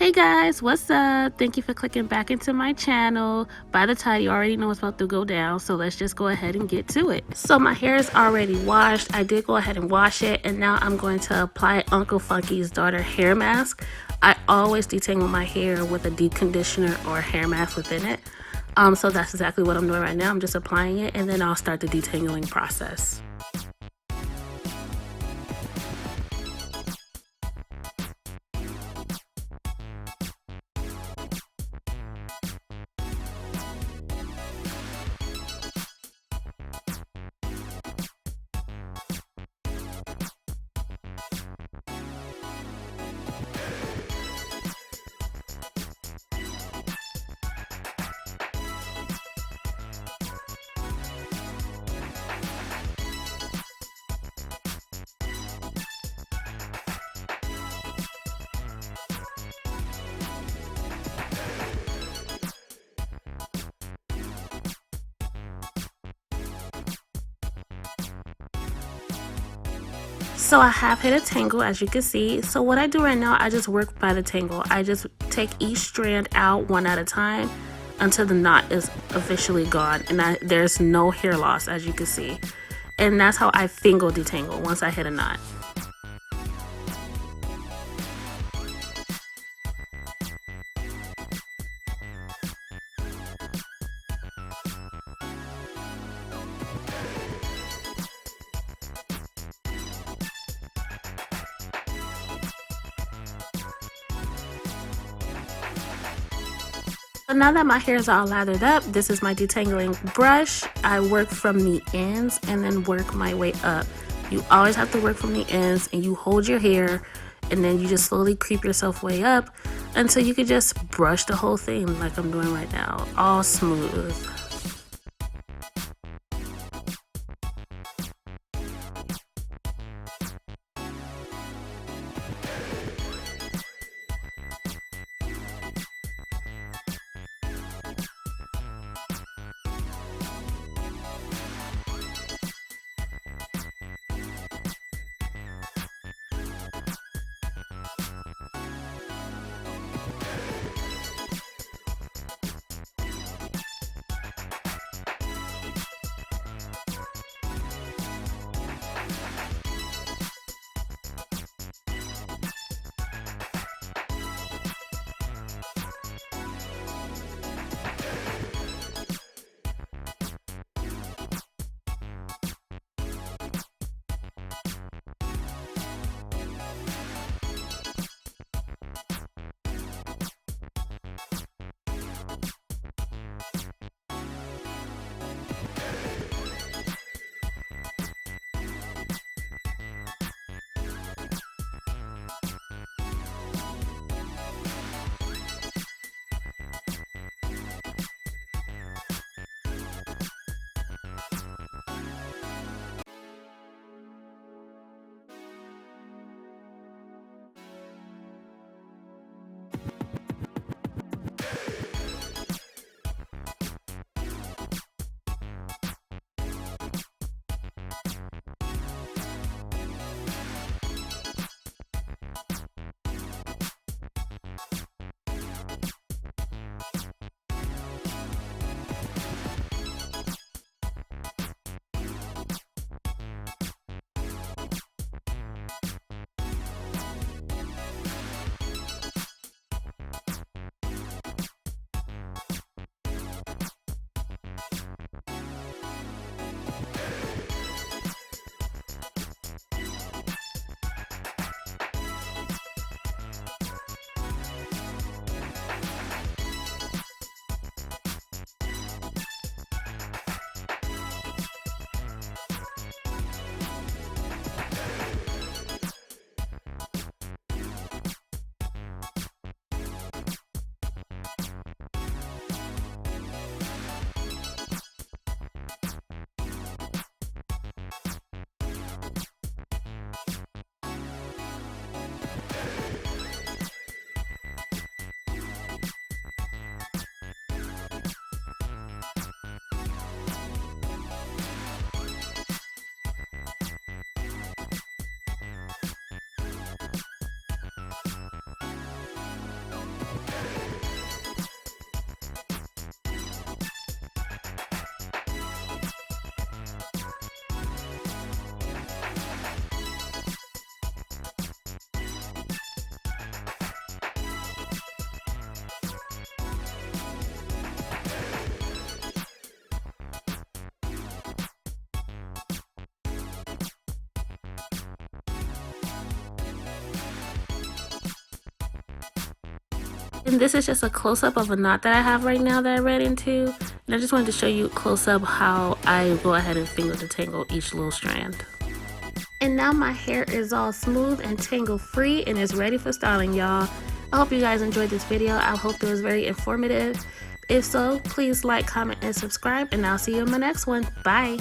Hey guys, what's up? Thank you for clicking back into my channel. By the title, you already know what's about to go down, so let's just go ahead and get to it. So my hair is already washed. I did go ahead and wash it, and now I'm going to apply Uncle Funky's Daughter hair mask. I always detangle my hair with a deep conditioner or hair mask within it. So that's exactly what I'm doing right now. I'm just applying it, and then I'll start the detangling process. So I have hit a tangle, as you can see. So what I do right now, I just work by the tangle. I just take each strand out one at a time until the knot is officially gone, and there's no hair loss, as you can see. And that's how I finger detangle once I hit a knot. So now that my hair is all lathered up, this is my detangling brush. I work from the ends and then work my way up. You always have to work from the ends, and you hold your hair and then you just slowly creep yourself way up until you can just brush the whole thing like I'm doing right now, all smooth. And this is just a close-up of a knot that I have right now that I ran into. And I just wanted to show you close-up how I go ahead and finger detangle each little strand. And now my hair is all smooth and tangle free and is ready for styling, y'all. I hope you guys enjoyed this video. I hope it was very informative. If so, please like, comment, and subscribe, and I'll see you in my next one. Bye.